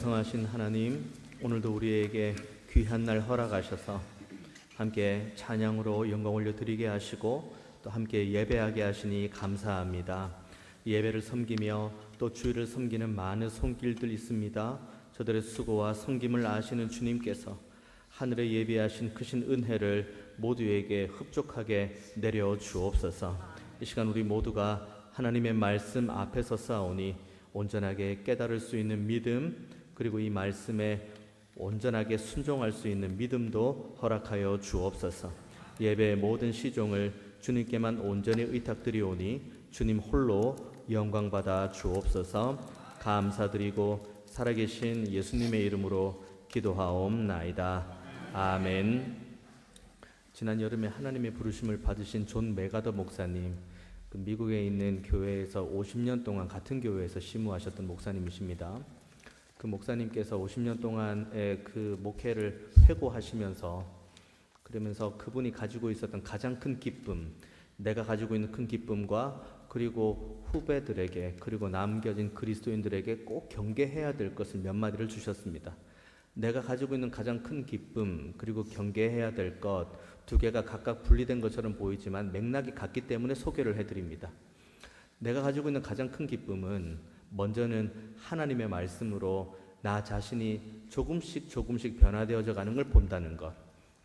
성하신 하나님, 오늘도 우리에게 귀한 날 허락하셔서 함께 찬양으로 영광 올려드리게 하시고 또 함께 예배하게 하시니 감사합니다. 예배를 섬기며 또 주를 섬기는 많은 손길들 있습니다. 저들의 수고와 섬김을 아시는 주님께서 하늘에 예비하신 크신 은혜를 모두에게 흡족하게 내려 주옵소서. 이 시간 우리 모두가 하나님의 말씀 앞에 서싸우니 온전하게 깨달을 수 있는 믿음, 그리고 이 말씀에 온전하게 순종할 수 있는 믿음도 허락하여 주옵소서. 예배의 모든 시종을 주님께만 온전히 의탁드리오니 주님 홀로 영광받아 주옵소서. 감사드리고 살아계신 예수님의 이름으로 기도하옵나이다. 아멘. 지난 여름에 하나님의 부르심을 받으신 존 메가더 목사님, 미국에 있는 교회에서 50년 동안 같은 교회에서 심무하셨던 목사님이십니다. 그 목사님께서 50년 동안의 그 목회를 회고하시면서 그러면서 그분이 가지고 있었던 가장 큰 기쁨, 내가 가지고 있는 큰 기쁨과 그리고 후배들에게 그리고 남겨진 그리스도인들에게 꼭 경계해야 될 것을 몇 마디를 주셨습니다. 내가 가지고 있는 가장 큰 기쁨 그리고 경계해야 될 것 두 개가 각각 분리된 것처럼 보이지만 맥락이 같기 때문에 소개를 해드립니다. 내가 가지고 있는 가장 큰 기쁨은 먼저는 하나님의 말씀으로 나 자신이 조금씩 변화되어져 가는 걸 본다는 것,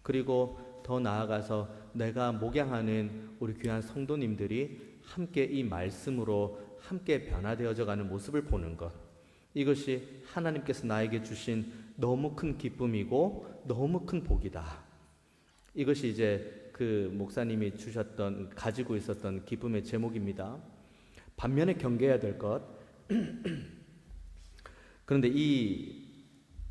그리고 더 나아가서 내가 목양하는 우리 귀한 성도님들이 함께 이 말씀으로 함께 변화되어져 가는 모습을 보는 것, 이것이 하나님께서 나에게 주신 너무 큰 기쁨이고 너무 큰 복이다. 이것이 이제 그 목사님이 가지고 있었던 기쁨의 제목입니다. 반면에 경계해야 될 것, 그런데 이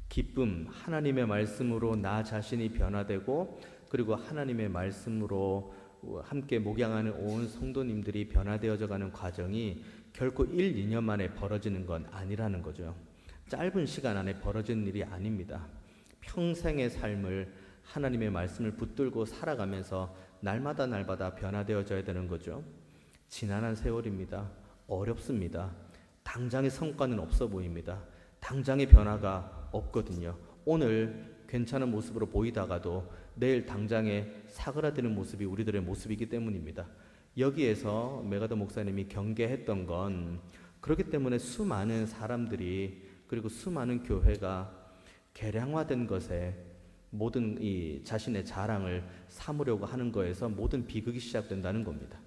기쁨, 하나님의 말씀으로 나 자신이 변화되고 그리고 하나님의 말씀으로 함께 목양하는 온 성도님들이 변화되어져 가는 과정이 결코 1, 2년 만에 벌어지는 건 아니라는 거죠. 짧은 시간 안에 벌어지는 일이 아닙니다. 평생의 삶을 하나님의 말씀을 붙들고 살아가면서 날마다 변화되어져야 되는 거죠. 지난한 세월입니다. 어렵습니다. 당장의 성과는 없어 보입니다. 당장의 변화가 없거든요. 오늘 괜찮은 모습으로 보이다가도 내일 당장에 사그라드는 모습이 우리들의 모습이기 때문입니다. 여기에서 메가더 목사님이 경계했던 건 그렇기 때문에 수많은 사람들이 그리고 수많은 교회가 계량화된 것에 모든 이 자신의 자랑을 삼으려고 하는 거에서 모든 비극이 시작된다는 겁니다.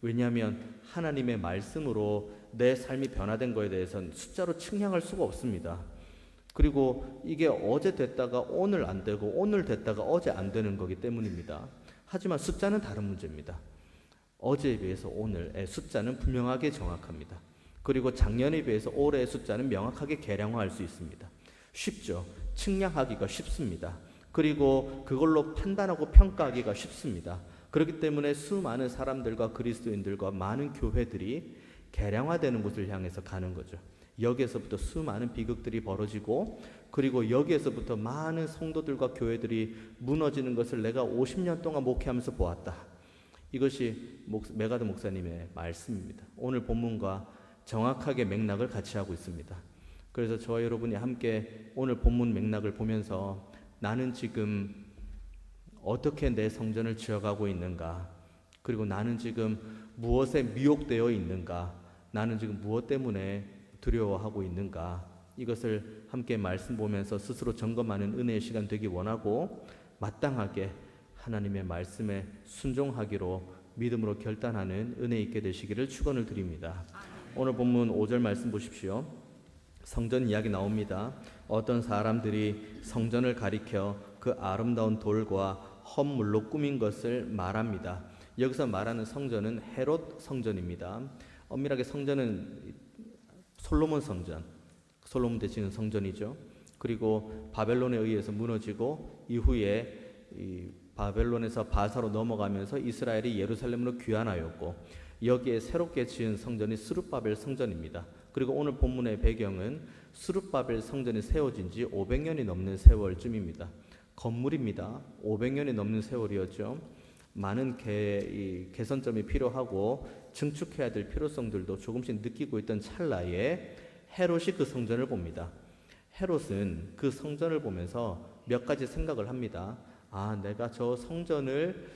왜냐하면 하나님의 말씀으로 내 삶이 변화된 거에 대해서는 숫자로 측량할 수가 없습니다. 그리고 이게 어제 됐다가 오늘 안 되고 오늘 됐다가 어제 안 되는 거기 때문입니다. 하지만 숫자는 다른 문제입니다. 어제에 비해서 오늘의 숫자는 분명하게 정확합니다. 그리고 작년에 비해서 올해의 숫자는 명확하게 계량화할 수 있습니다. 쉽죠. 측량하기가 쉽습니다. 그리고 그걸로 판단하고 평가하기가 쉽습니다. 그렇기 때문에 수많은 사람들과 그리스도인들과 많은 교회들이 계량화되는 곳을 향해서 가는 거죠. 여기에서부터 수많은 비극들이 벌어지고 그리고 여기에서부터 많은 성도들과 교회들이 무너지는 것을 내가 50년 동안 목회하면서 보았다. 이것이 메가더 목사님의 말씀입니다. 오늘 본문과 정확하게 맥락을 같이 하고 있습니다. 그래서 저와 여러분이 함께 오늘 본문 맥락을 보면서 나는 지금 어떻게 내 성전을 지어가고 있는가? 그리고 나는 지금 무엇에 미혹되어 있는가? 나는 지금 무엇 때문에 두려워하고 있는가? 이것을 함께 말씀 보면서 스스로 점검하는 은혜의 시간 되기 원하고 마땅하게 하나님의 말씀에 순종하기로 믿음으로 결단하는 은혜 있게 되시기를 축원을 드립니다. 오늘 본문 5절 말씀 보십시오. 성전 이야기 나옵니다. 어떤 사람들이 성전을 가리켜 그 아름다운 돌과 헌물로 꾸민 것을 말합니다. 여기서 말하는 성전은 헤롯 성전입니다. 엄밀하게 성전은 솔로몬 성전, 솔로몬 대지은 성전이죠. 그리고 바벨론에 의해서 무너지고 이후에 이 바벨론에서 바사로 넘어가면서 이스라엘이 예루살렘으로 귀환하였고 여기에 새롭게 지은 성전이 스룹바벨 성전입니다. 그리고 오늘 본문의 배경은 스룹바벨 성전이 세워진 지 500년이 넘는 세월쯤입니다. 건물입니다. 500년이 넘는 세월이었죠. 많은 개선점이 필요하고 증축해야 될 필요성들도 조금씩 느끼고 있던 찰나에 헤롯이 그 성전을 봅니다. 헤롯은 그 성전을 보면서 몇 가지 생각을 합니다. 아, 내가 저 성전을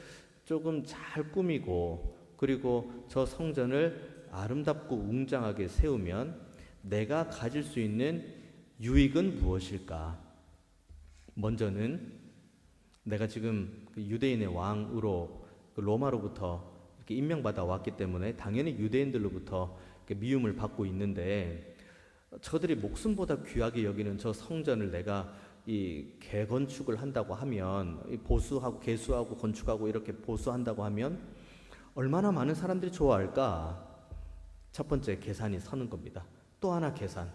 조금 잘 꾸미고 그리고 저 성전을 아름답고 웅장하게 세우면 내가 가질 수 있는 유익은 무엇일까? 먼저는 내가 지금 그 유대인의 왕으로 그 로마로부터 이렇게 임명받아 왔기 때문에 당연히 유대인들로부터 미움을 받고 있는데, 저들이 목숨보다 귀하게 여기는 저 성전을 내가 이 개건축을 한다고 하면, 보수하고 개수하고 건축하고 이렇게 보수한다고 하면 얼마나 많은 사람들이 좋아할까? 첫 번째 계산이 서는 겁니다. 또 하나 계산.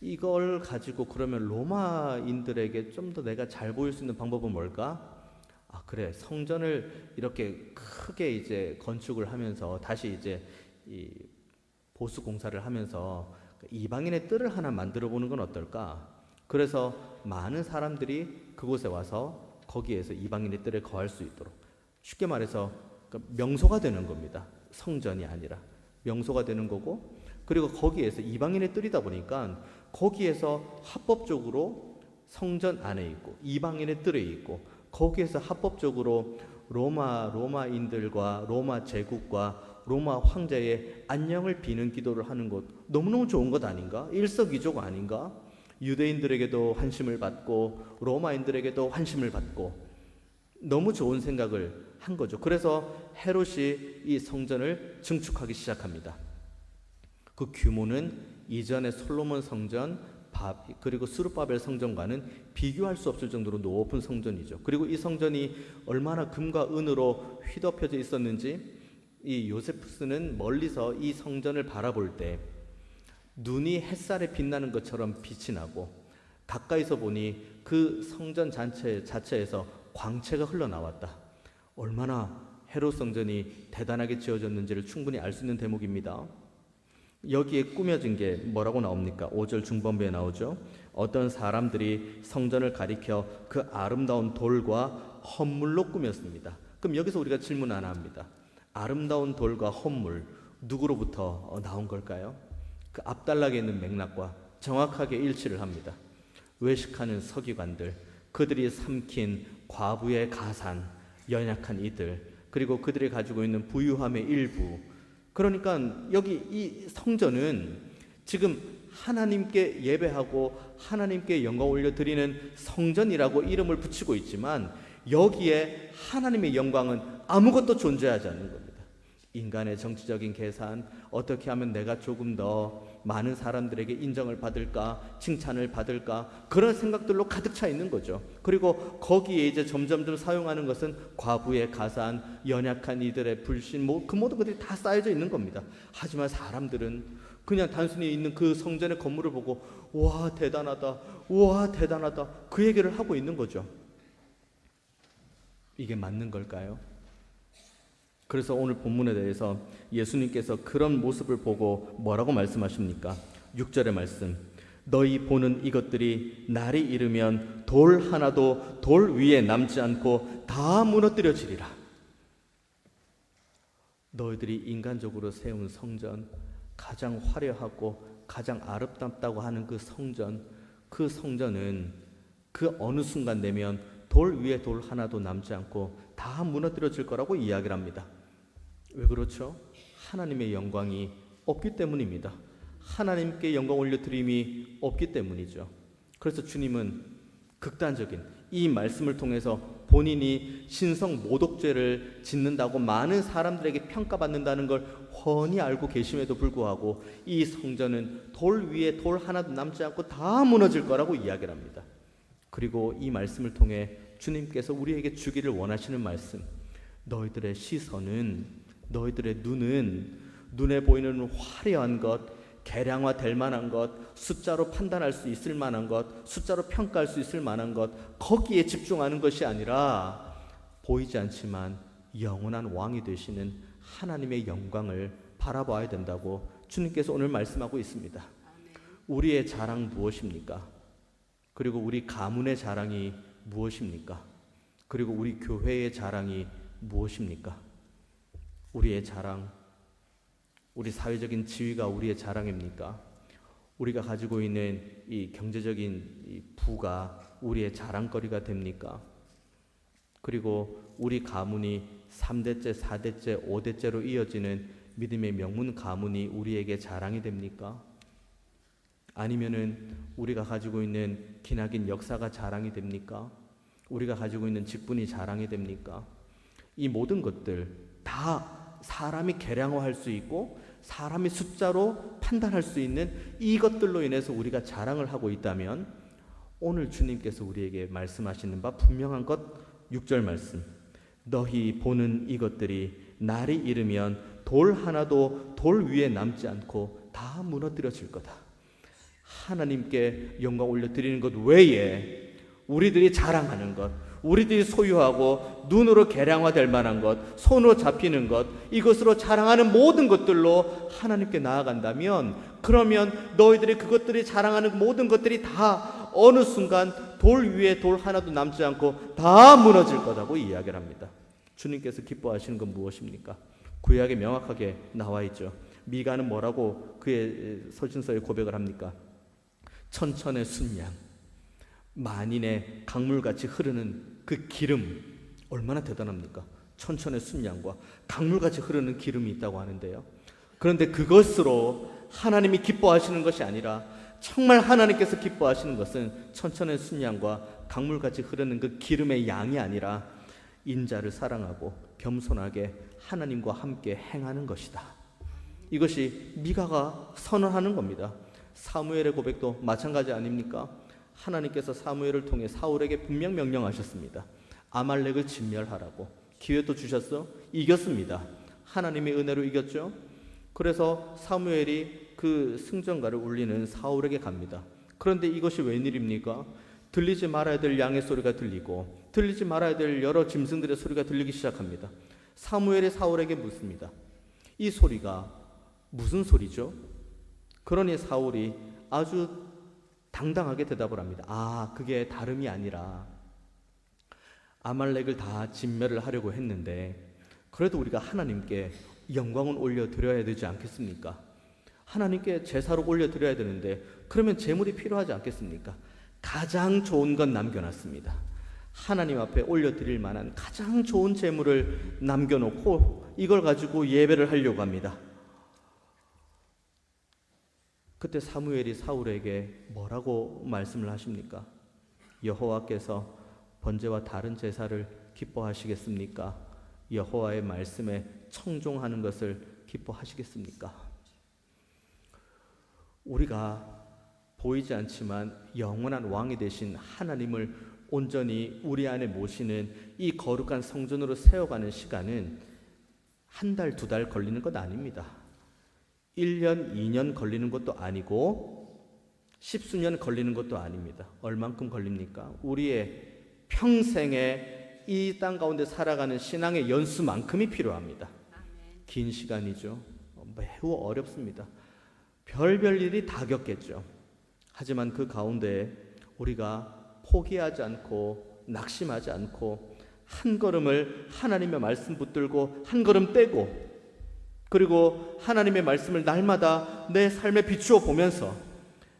이걸 가지고 그러면 로마인들에게 좀 더 내가 잘 보일 수 있는 방법은 뭘까? 아, 그래. 성전을 이렇게 크게 이제 건축을 하면서 다시 이제 이 보수 공사를 하면서 이방인의 뜰을 하나 만들어 보는 건 어떨까? 그래서 많은 사람들이 그곳에 와서 거기에서 이방인의 뜰에 거할 수 있도록, 쉽게 말해서 명소가 되는 겁니다. 성전이 아니라 명소가 되는 거고, 그리고 거기에서 이방인의 뜰이다 보니까 거기에서 합법적으로 성전 안에 있고 이방인의 뜰에 있고 거기에서 합법적으로 로마인들과 로마 제국과 로마 황제의 안녕을 비는 기도를 하는 것, 너무너무 좋은 것 아닌가? 일석이조가 아닌가? 유대인들에게도 환심을 받고 로마인들에게도 환심을 받고 너무 좋은 생각을 한 거죠. 그래서 헤롯이 이 성전을 증축하기 시작합니다. 그 규모는 이전의 솔로몬 성전 그리고 스룹바벨 성전과는 비교할 수 없을 정도로 높은 성전이죠. 그리고 이 성전이 얼마나 금과 은으로 휘덮여져 있었는지 이 요세푸스는 멀리서 이 성전을 바라볼 때 눈이 햇살에 빛나는 것처럼 빛이 나고, 가까이서 보니 그 성전 자체에서 광채가 흘러나왔다. 얼마나 헤롯 성전이 대단하게 지어졌는지를 충분히 알 수 있는 대목입니다. 여기에 꾸며진 게 뭐라고 나옵니까? 5절 중반부에 나오죠. 어떤 사람들이 성전을 가리켜 그 아름다운 돌과 헌물로 꾸몄습니다. 그럼 여기서 우리가 질문 하나 합니다. 아름다운 돌과 헌물, 누구로부터 나온 걸까요? 그 앞단락에 있는 맥락과 정확하게 일치를 합니다. 외식하는 서기관들, 그들이 삼킨 과부의 가산, 연약한 이들, 그리고 그들이 가지고 있는 부유함의 일부. 그러니까 여기 이 성전은 지금 하나님께 예배하고 하나님께 영광 올려드리는 성전이라고 이름을 붙이고 있지만 여기에 하나님의 영광은 아무것도 존재하지 않는 겁니다. 인간의 정치적인 계산, 어떻게 하면 내가 조금 더 많은 사람들에게 인정을 받을까, 칭찬을 받을까, 그런 생각들로 가득 차 있는 거죠. 그리고 거기에 이제 점점점 사용하는 것은 과부의 가산, 연약한 이들의 불신, 그 모든 것들이 다 쌓여져 있는 겁니다. 하지만 사람들은 그냥 단순히 있는 그 성전의 건물을 보고 와 대단하다, 와 대단하다, 그 얘기를 하고 있는 거죠. 이게 맞는 걸까요? 그래서 오늘 본문에 대해서 예수님께서 그런 모습을 보고 뭐라고 말씀하십니까? 6절의 말씀, 너희 보는 이것들이 날이 이르면 돌 하나도 돌 위에 남지 않고 다 무너뜨려지리라. 너희들이 인간적으로 세운 성전, 가장 화려하고 가장 아름답다고 하는 그 성전은 그 어느 순간 되면 돌 위에 돌 하나도 남지 않고 다 무너뜨려질 거라고 이야기를 합니다. 왜 그렇죠? 하나님의 영광이 없기 때문입니다. 하나님께 영광 올려드림이 없기 때문이죠. 그래서 주님은 극단적인 이 말씀을 통해서 본인이 신성 모독죄를 짓는다고 많은 사람들에게 평가받는다는 걸 훤히 알고 계심에도 불구하고 이 성전은 돌 위에 돌 하나도 남지 않고 다 무너질 거라고 이야기를 합니다. 그리고 이 말씀을 통해 주님께서 우리에게 주기를 원하시는 말씀, 너희들의 시선은, 너희들의 눈은 눈에 보이는 화려한 것, 계량화될 만한 것, 숫자로 판단할 수 있을 만한 것, 숫자로 평가할 수 있을 만한 것, 거기에 집중하는 것이 아니라 보이지 않지만 영원한 왕이 되시는 하나님의 영광을 바라봐야 된다고 주님께서 오늘 말씀하고 있습니다. 우리의 자랑 무엇입니까? 그리고 우리 가문의 자랑이 무엇입니까? 그리고 우리 교회의 자랑이 무엇입니까? 우리의 자랑, 우리 사회적인 지위가 우리의 자랑입니까? 우리가 가지고 있는 이 경제적인 이 부가 우리의 자랑거리가 됩니까? 그리고 우리 가문이 3대째, 4대째, 5대째로 이어지는 믿음의 명문 가문이 우리에게 자랑이 됩니까? 아니면은 우리가 가지고 있는 기나긴 역사가 자랑이 됩니까? 우리가 가지고 있는 직분이 자랑이 됩니까? 이 모든 것들 다 사람이 계량화할 수 있고 사람이 숫자로 판단할 수 있는 이것들로 인해서 우리가 자랑을 하고 있다면 오늘 주님께서 우리에게 말씀하시는 바 분명한 것 6절 말씀, 너희 보는 이것들이 날이 이르면 돌 하나도 돌 위에 남지 않고 다 무너뜨려질 거다. 하나님께 영광 올려드리는 것 외에 우리들이 자랑하는 것, 우리들이 소유하고 눈으로 계량화될 만한 것, 손으로 잡히는 것, 이것으로 자랑하는 모든 것들로 하나님께 나아간다면, 그러면 너희들이 그것들이 자랑하는 모든 것들이 다 어느 순간 돌 위에 돌 하나도 남지 않고 다 무너질 거라고 이야기를 합니다. 주님께서 기뻐하시는 건 무엇입니까? 구약에 명확하게 나와 있죠. 미가는 뭐라고 그의 서신서에 고백을 합니까? 천천의 순양, 만인의 강물같이 흐르는 그 기름, 얼마나 대단합니까? 천천의 순양과 강물같이 흐르는 기름이 있다고 하는데요. 그런데 그것으로 하나님이 기뻐하시는 것이 아니라 정말 하나님께서 기뻐하시는 것은 천천의 순양과 강물같이 흐르는 그 기름의 양이 아니라 인자를 사랑하고 겸손하게 하나님과 함께 행하는 것이다. 이것이 미가가 선언하는 겁니다. 사무엘의 고백도 마찬가지 아닙니까? 하나님께서 사무엘을 통해 사울에게 분명 명령하셨습니다. 아말렉을 진멸하라고. 기회도 주셨어? 이겼습니다. 하나님의 은혜로 이겼죠. 그래서 사무엘이 그 승전가를 울리는 사울에게 갑니다. 그런데 이것이 웬일입니까? 들리지 말아야 될 양의 소리가 들리고 들리지 말아야 될 여러 짐승들의 소리가 들리기 시작합니다. 사무엘이 사울에게 묻습니다. 이 소리가 무슨 소리죠? 그러니 사울이 아주 당당하게 대답을 합니다. 아, 그게 다름이 아니라 아말렉을 다 진멸을 하려고 했는데 그래도 우리가 하나님께 영광을 올려드려야 되지 않겠습니까? 하나님께 제사로 올려드려야 되는데 그러면 제물이 필요하지 않겠습니까? 가장 좋은 건 남겨놨습니다. 하나님 앞에 올려드릴 만한 가장 좋은 제물을 남겨놓고 이걸 가지고 예배를 하려고 합니다. 그때 사무엘이 사울에게 뭐라고 말씀을 하십니까? 여호와께서 번제와 다른 제사를 기뻐하시겠습니까? 여호와의 말씀에 청종하는 것을 기뻐하시겠습니까? 우리가 보이지 않지만 영원한 왕이 되신 하나님을 온전히 우리 안에 모시는 이 거룩한 성전으로 세워가는 시간은 한 달, 두 달 걸리는 것 아닙니다. 1년, 2년 걸리는 것도 아니고 10수년 걸리는 것도 아닙니다. 얼만큼 걸립니까? 우리의 평생에 이 땅 가운데 살아가는 신앙의 연수만큼이 필요합니다. 긴 시간이죠. 매우 어렵습니다. 별별 일이 다 겪겠죠. 하지만 그 가운데 우리가 포기하지 않고 낙심하지 않고 한 걸음을 하나님의 말씀 붙들고 한 걸음 떼고 그리고 하나님의 말씀을 날마다 내 삶에 비추어 보면서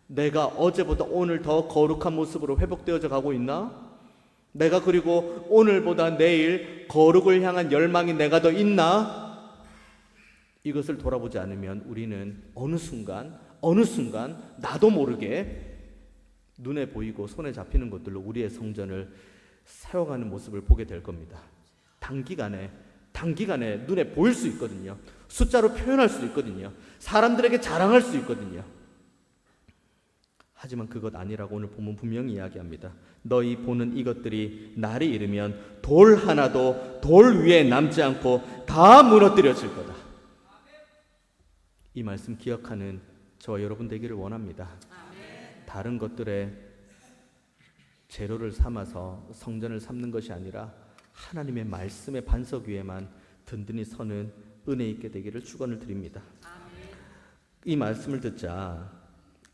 내가 어제보다 오늘 더 거룩한 모습으로 회복되어져 가고 있나? 내가 그리고 오늘보다 내일 거룩을 향한 열망이 내가 더 있나? 이것을 돌아보지 않으면 우리는 어느 순간 나도 모르게 눈에 보이고 손에 잡히는 것들로 우리의 성전을 세워가는 모습을 보게 될 겁니다. 단기간에 눈에 보일 수 있거든요. 숫자로 표현할 수 있거든요. 사람들에게 자랑할 수 있거든요. 하지만 그것 아니라고 오늘 본문 분명히 이야기합니다. 너희 보는 이것들이 날이 이르면 돌 하나도 돌 위에 남지 않고 다 무너뜨려질 거다. 이 말씀 기억하는 저와 여러분 되기를 원합니다. 다른 것들의 재료를 삼아서 성전을 삼는 것이 아니라 하나님의 말씀의 반석 위에만 든든히 서는 은혜 있게 되기를 축원을 드립니다. 이 말씀을 듣자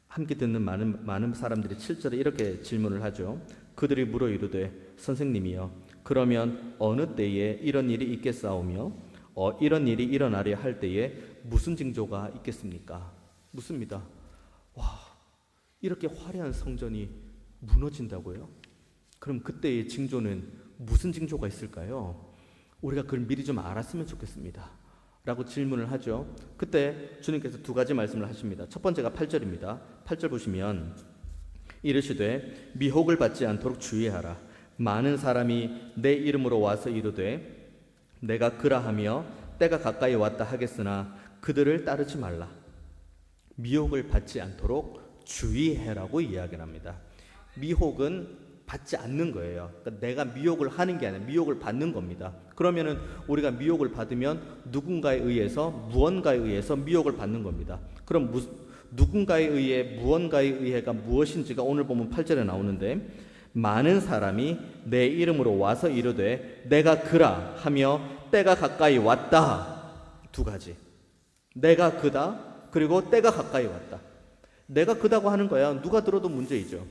함께 듣는 많은 사람들이 7절에 이렇게 질문을 하죠. 그들이 물어 이르되 선생님이여 그러면 어느 때에 이런 일이 있겠사오며 이런 일이 일어나려 할 때에 무슨 징조가 있겠습니까? 묻습니다. 와, 이렇게 화려한 성전이 무너진다고요? 그럼 그때의 징조는 무슨 징조가 있을까요? 우리가 그걸 미리 좀 알았으면 좋겠습니다 라고 질문을 하죠. 그때 주님께서 두 가지 말씀을 하십니다. 첫 번째가 8절입니다. 8절 보시면 이르시되 미혹을 받지 않도록 주의하라. 많은 사람이 내 이름으로 와서 이르되 내가 그라하며 때가 가까이 왔다 하겠으나 그들을 따르지 말라. 미혹을 받지 않도록 주의해라고 이야기를 합니다. 미혹은 받지 않는 거예요. 그러니까 내가 미혹을 하는 게 아니라 미혹을 받는 겁니다. 그러면은 우리가 미혹을 받으면 누군가에 의해서 무언가에 의해서 미혹을 받는 겁니다. 그럼 누군가에 의해 무언가에 의해가 무엇인지가 오늘 보면 8절에 나오는데 많은 사람이 내 이름으로 와서 이르되 내가 그라 하며 때가 가까이 왔다. 두 가지. 내가 그다 그리고 때가 가까이 왔다. 내가 그다고 하는 거야. 누가 들어도 문제이죠.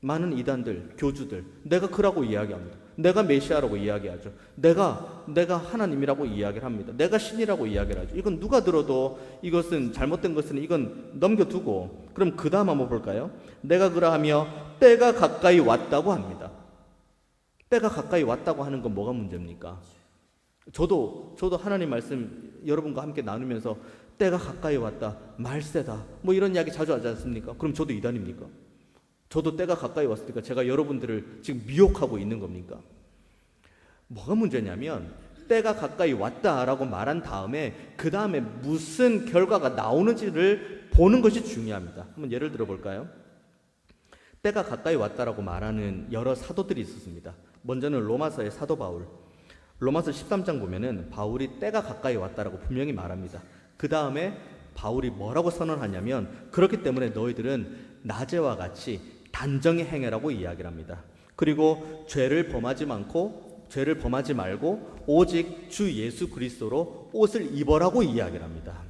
많은 이단들, 교주들 내가 그라고 이야기합니다. 내가 메시아라고 이야기하죠. 내가 하나님이라고 이야기를 합니다. 내가 신이라고 이야기를 하죠. 이건 누가 들어도 이것은 잘못된 것은 이건 넘겨두고 그럼 그 다음 한번 볼까요? 내가 그라하며 때가 가까이 왔다고 합니다. 때가 가까이 왔다고 하는 건 뭐가 문제입니까? 저도 하나님 말씀 여러분과 함께 나누면서 때가 가까이 왔다, 말세다 뭐 이런 이야기 자주 하지 않습니까? 그럼 저도 이단입니까? 저도 때가 가까이 왔으니까 제가 여러분들을 지금 미혹하고 있는 겁니까? 뭐가 문제냐면 때가 가까이 왔다라고 말한 다음에 그 다음에 무슨 결과가 나오는지를 보는 것이 중요합니다. 한번 예를 들어 볼까요? 때가 가까이 왔다라고 말하는 여러 사도들이 있었습니다. 먼저는 로마서의 사도 바울. 로마서 13장 보면은 바울이 때가 가까이 왔다라고 분명히 말합니다. 그 다음에 바울이 뭐라고 선언하냐면 그렇기 때문에 너희들은 낮에와 같이 단정히 행해라고 이야기를 합니다. 그리고 죄를 범하지 말고 오직 주 예수 그리스도로 옷을 입어라고 이야기를 합니다.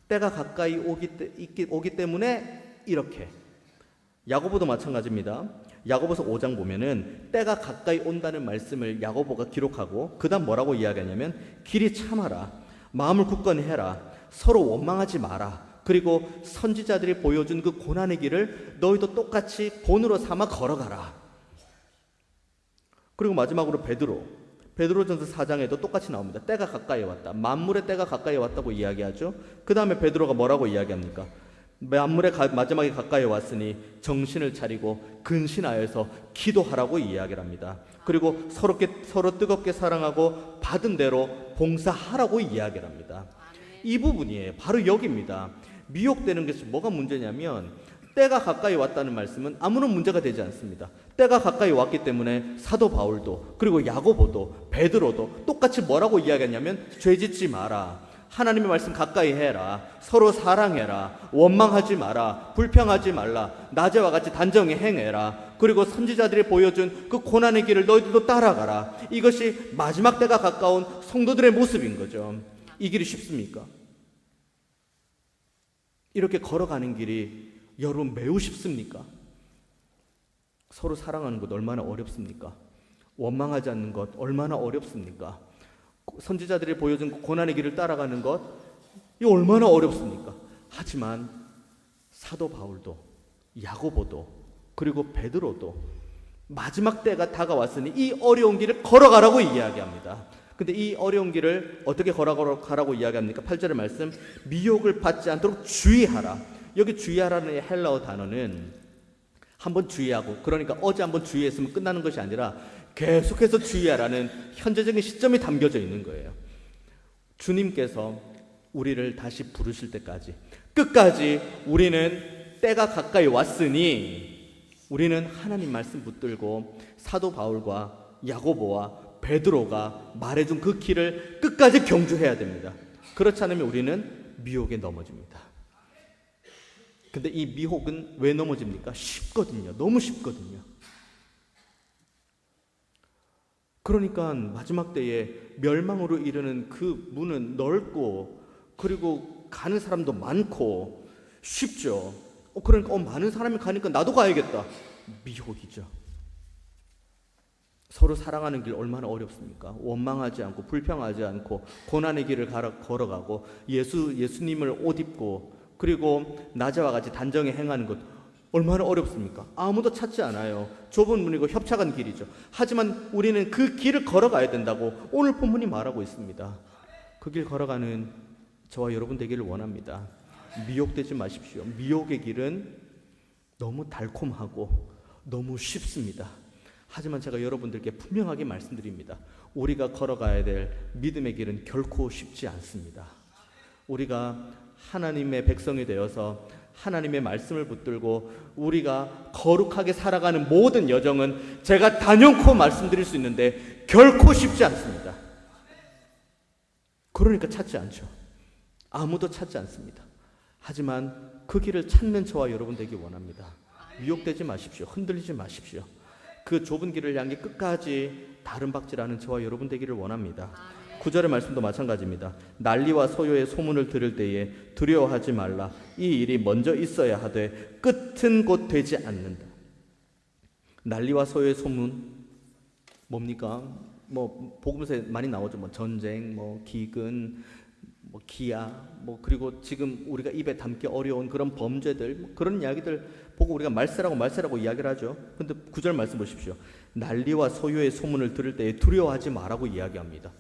때가 가까이 오기 때문에 이렇게. 야고보도 마찬가지입니다. 야고보서 5장 보면은 때가 가까이 온다는 말씀을 야고보가 기록하고 그 다음 뭐라고 이야기하냐면 길이 참아라, 마음을 굳건히 해라, 서로 원망하지 마라. 그리고 선지자들이 보여준 그 고난의 길을 너희도 똑같이 본으로 삼아 걸어가라. 그리고 마지막으로 베드로전서 4장에도 똑같이 나옵니다. 때가 가까이 왔다. 만물의 때가 가까이 왔다고 이야기하죠. 그 다음에 베드로가 뭐라고 이야기합니까? 만물의 마지막에 가까이 왔으니 정신을 차리고 근신하여서 기도하라고 이야기를 합니다. 그리고 서로 뜨겁게 사랑하고 받은 대로 봉사하라고 이야기를 합니다. 이 부분이에요. 바로 여기입니다. 미혹되는 것이 뭐가 문제냐면 때가 가까이 왔다는 말씀은 아무런 문제가 되지 않습니다. 때가 가까이 왔기 때문에 사도 바울도 그리고 야고보도 베드로도 똑같이 뭐라고 이야기하냐면 죄짓지 마라, 하나님의 말씀 가까이 해라, 서로 사랑해라, 원망하지 마라, 불평하지 말라, 낮에와 같이 단정히 행해라, 그리고 선지자들이 보여준 그 고난의 길을 너희들도 따라가라. 이것이 마지막 때가 가까운 성도들의 모습인 거죠. 이 길이 쉽습니까? 이렇게 걸어가는 길이 여러분 매우 쉽습니까? 서로 사랑하는 것 얼마나 어렵습니까? 원망하지 않는 것 얼마나 어렵습니까? 선지자들이 보여준 고난의 길을 따라가는 것 이 얼마나 어렵습니까? 하지만 사도 바울도 야고보도 그리고 베드로도 마지막 때가 다가왔으니 이 어려운 길을 걸어가라고 이야기합니다. 근데 이 어려운 길을 어떻게 걸어가라고 이야기합니까? 8절의 말씀, 미혹을 받지 않도록 주의하라. 여기 주의하라는 헬라어 단어는 한번 주의하고, 그러니까 어제 한번 주의했으면 끝나는 것이 아니라 계속해서 주의하라는 현재적인 시점이 담겨져 있는 거예요. 주님께서 우리를 다시 부르실 때까지 끝까지 우리는 때가 가까이 왔으니 우리는 하나님 말씀 붙들고 사도 바울과 야고보와 베드로가 말해준 그 길을 끝까지 경주해야 됩니다. 그렇지 않으면 우리는 미혹에 넘어집니다. 근데 이 미혹은 왜 넘어집니까? 쉽거든요. 너무 쉽거든요. 그러니까 마지막 때에 멸망으로 이르는 그 문은 넓고 그리고 가는 사람도 많고 쉽죠. 그러니까 많은 사람이 가니까 나도 가야겠다. 미혹이죠. 서로 사랑하는 길 얼마나 어렵습니까? 원망하지 않고 불평하지 않고 고난의 길을 걸어가고 예수님을 옷 입고 그리고 낮에와 같이 단정히 행하는 것 얼마나 어렵습니까? 아무도 찾지 않아요. 좁은 문이고 협착한 길이죠. 하지만 우리는 그 길을 걸어가야 된다고 오늘 본문이 말하고 있습니다. 그 길 걸어가는 저와 여러분 되기를 원합니다. 미혹되지 마십시오. 미혹의 길은 너무 달콤하고 너무 쉽습니다. 하지만 제가 여러분들께 분명하게 말씀드립니다. 우리가 걸어가야 될 믿음의 길은 결코 쉽지 않습니다. 우리가 하나님의 백성이 되어서 하나님의 말씀을 붙들고 우리가 거룩하게 살아가는 모든 여정은 제가 단연코 말씀드릴 수 있는데 결코 쉽지 않습니다. 그러니까 찾지 않죠. 아무도 찾지 않습니다. 하지만 그 길을 찾는 저와 여러분 되기 원합니다. 미혹되지 마십시오. 흔들리지 마십시오. 그 좁은 길을 향해 끝까지 다름박질하는 저와 여러분 되기를 원합니다. 9절의 말씀도 마찬가지입니다. 난리와 소요의 소문을 들을 때에 두려워하지 말라. 이 일이 먼저 있어야 하되 끝은 곧 되지 않는다. 난리와 소요의 소문 뭡니까? 뭐 복음서에 많이 나오죠. 뭐 전쟁, 뭐 기근, 뭐 기아, 뭐 그리고 지금 우리가 입에 담기 어려운 그런 범죄들, 뭐 그런 이야기들 보고 우리가 말세라고 이야기를 하죠. 근데 9절 말씀 보십시오. 난리와 소요의 소문을 들을 때에 두려워하지 마라고 이야기합니다.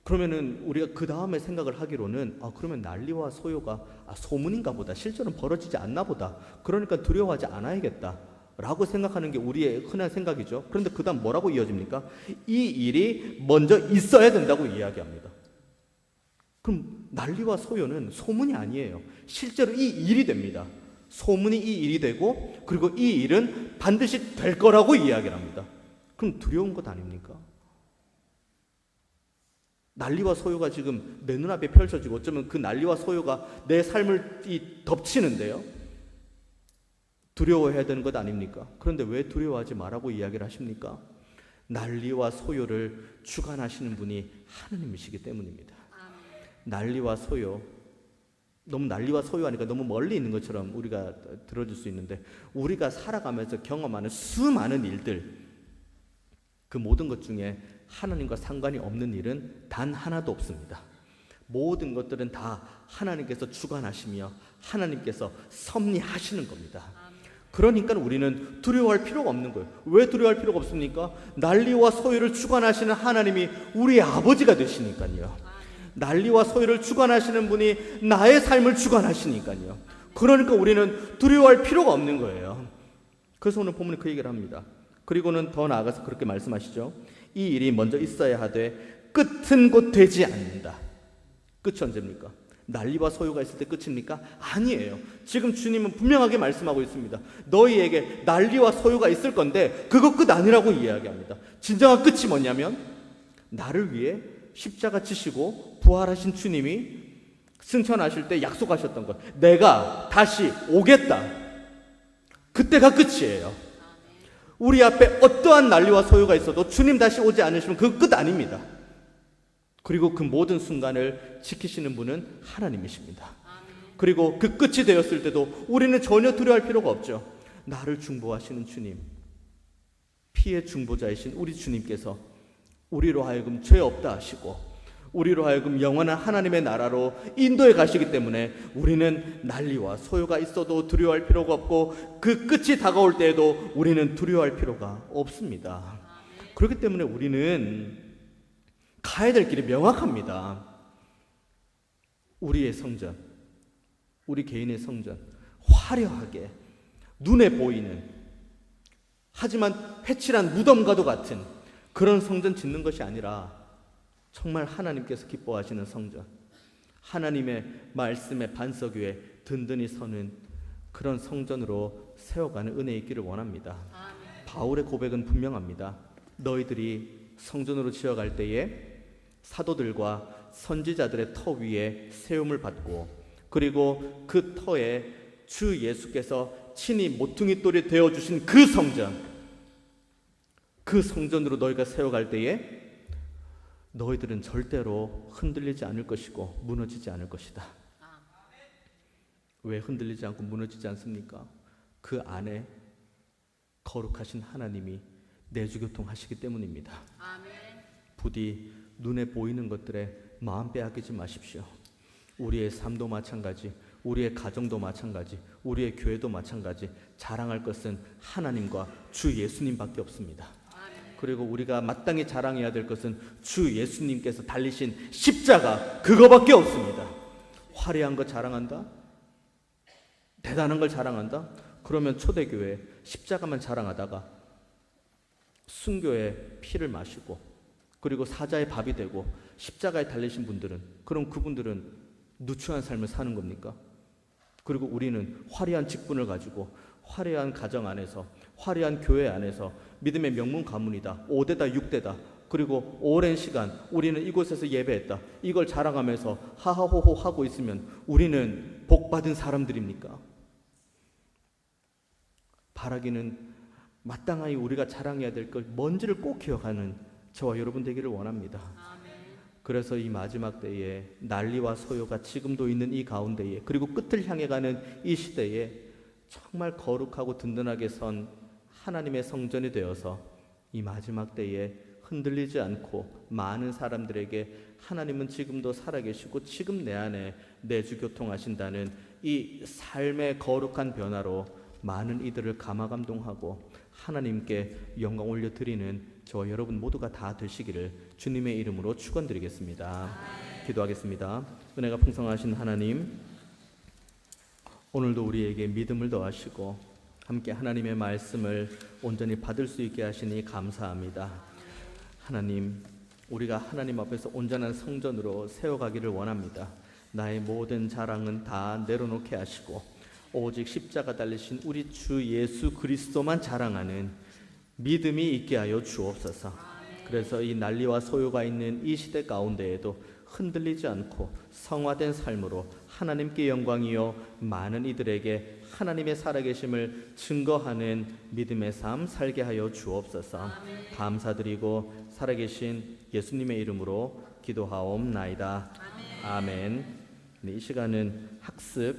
그러면은 우리가 그 다음에 생각을 하기로는 그러면 난리와 소요가 소문인가 보다, 실제로는 벌어지지 않나 보다, 그러니까 두려워하지 않아야겠다 라고 생각하는 게 우리의 흔한 생각이죠. 그런데 그 다음 뭐라고 이어집니까? 이 일이 먼저 있어야 된다고 이야기합니다. 그럼 난리와 소요는 소문이 아니에요. 실제로 이 일이 됩니다. 소문이 이 일이 되고 그리고 이 일은 반드시 될 거라고 이야기를 합니다. 그럼 두려운 것 아닙니까? 난리와 소요가 지금 내 눈앞에 펼쳐지고 어쩌면 그 난리와 소요가 내 삶을 덮치는데요. 두려워해야 되는 것 아닙니까? 그런데 왜 두려워하지 말라고 이야기를 하십니까? 난리와 소요를 주관하시는 분이 하나님이시기 때문입니다. 난리와 소요, 너무 난리와 소요하니까 너무 멀리 있는 것처럼 우리가 들어줄 수 있는데 우리가 살아가면서 경험하는 수많은 일들, 그 모든 것 중에 하나님과 상관이 없는 일은 단 하나도 없습니다. 모든 것들은 다 하나님께서 주관하시며 하나님께서 섭리하시는 겁니다. 그러니까 우리는 두려워할 필요가 없는 거예요. 왜 두려워할 필요가 없습니까? 난리와 소요를 주관하시는 하나님이 우리의 아버지가 되시니까요. 난리와 소요를 주관하시는 분이 나의 삶을 주관하시니까요. 그러니까 우리는 두려워할 필요가 없는 거예요. 그래서 오늘 본문이 그 얘기를 합니다. 그리고는 더 나아가서 그렇게 말씀하시죠. 이 일이 먼저 있어야 하되 끝은 곧 되지 않는다. 끝이 언제입니까? 난리와 소요가 있을 때 끝입니까? 아니에요. 지금 주님은 분명하게 말씀하고 있습니다. 너희에게 난리와 소요가 있을 건데 그거 끝 아니라고 이야기합니다. 진정한 끝이 뭐냐면 나를 위해 십자가 지시고 부활하신 주님이 승천하실 때 약속하셨던 것, 내가 다시 오겠다. 그때가 끝이에요. 우리 앞에 어떠한 난리와 소요가 있어도 주님 다시 오지 않으시면 그 끝 아닙니다. 그리고 그 모든 순간을 지키시는 분은 하나님이십니다. 그리고 그 끝이 되었을 때도 우리는 전혀 두려워할 필요가 없죠. 나를 중보하시는 주님, 피의 중보자이신 우리 주님께서 우리로 하여금 죄 없다 하시고 우리로 하여금 영원한 하나님의 나라로 인도해 가시기 때문에 우리는 난리와 소요가 있어도 두려워할 필요가 없고 그 끝이 다가올 때에도 우리는 두려워할 필요가 없습니다. 그렇기 때문에 우리는 가야 될 길이 명확합니다. 우리의 성전, 우리 개인의 성전, 화려하게 눈에 보이는, 하지만 회칠한 무덤과도 같은 그런 성전 짓는 것이 아니라 정말 하나님께서 기뻐하시는 성전, 하나님의 말씀의 반석 위에 든든히 서는 그런 성전으로 세워가는 은혜 있기를 원합니다. 바울의 고백은 분명합니다. 너희들이 성전으로 지어갈 때에 사도들과 선지자들의 터 위에 세움을 받고 그리고 그 터에 주 예수께서 친히 모퉁이 돌이 되어주신 그 성전, 그 성전으로 너희가 세워갈 때에 너희들은 절대로 흔들리지 않을 것이고 무너지지 않을 것이다. 왜 흔들리지 않고 무너지지 않습니까? 그 안에 거룩하신 하나님이 내주교통하시기 때문입니다. 부디 눈에 보이는 것들에 마음 빼앗기지 마십시오. 우리의 삶도 마찬가지, 우리의 가정도 마찬가지, 우리의 교회도 마찬가지, 자랑할 것은 하나님과 주 예수님밖에 없습니다. 그리고 우리가 마땅히 자랑해야 될 것은 주 예수님께서 달리신 십자가, 그거밖에 없습니다. 화려한 거 자랑한다? 대단한 걸 자랑한다? 그러면 초대교회 십자가만 자랑하다가 순교의 피를 마시고 그리고 사자의 밥이 되고 십자가에 달리신 분들은, 그럼 그분들은 누추한 삶을 사는 겁니까? 그리고 우리는 화려한 직분을 가지고 화려한 가정 안에서, 화려한 교회 안에서 믿음의 명문 가문이다, 5대다 6대다, 그리고 오랜 시간 우리는 이곳에서 예배했다, 이걸 자랑하면서 하하호호 하고 있으면 우리는 복받은 사람들입니까? 바라기는 마땅하게 우리가 자랑해야 될 걸 뭔지를 꼭 기억하는 저와 여러분 되기를 원합니다. 그래서 이 마지막 때에 난리와 소요가 지금도 있는 이 가운데에, 그리고 끝을 향해 가는 이 시대에 정말 거룩하고 든든하게 선 하나님의 성전이 되어서 이 마지막 때에 흔들리지 않고 많은 사람들에게 하나님은 지금도 살아계시고 지금 내 안에 내주교통하신다는 이 삶의 거룩한 변화로 많은 이들을 감화감동하고 하나님께 영광 올려드리는 저와 여러분 모두가 다 되시기를 주님의 이름으로 축원드리겠습니다. 기도하겠습니다. 은혜가 풍성하신 하나님, 오늘도 우리에게 믿음을 더하시고 함께 하나님의 말씀을 온전히 받을 수 있게 하시니 감사합니다. 하나님, 우리가 하나님 앞에서 온전한 성전으로 세워가기를 원합니다. 나의 모든 자랑은 다 내려놓게 하시고 오직 십자가 달리신 우리 주 예수 그리스도만 자랑하는 믿음이 있게 하여 주옵소서. 그래서 이 난리와 소요가 있는 이 시대 가운데에도 흔들리지 않고 성화된 삶으로 하나님께 영광이요 많은 이들에게 하나님의 살아계심을 증거하는 믿음의 삶 살게 하여 주옵소서. 감사드리고 살아계신 예수님의 이름으로 기도하옵나이다. 아멘. 이 시간은 학습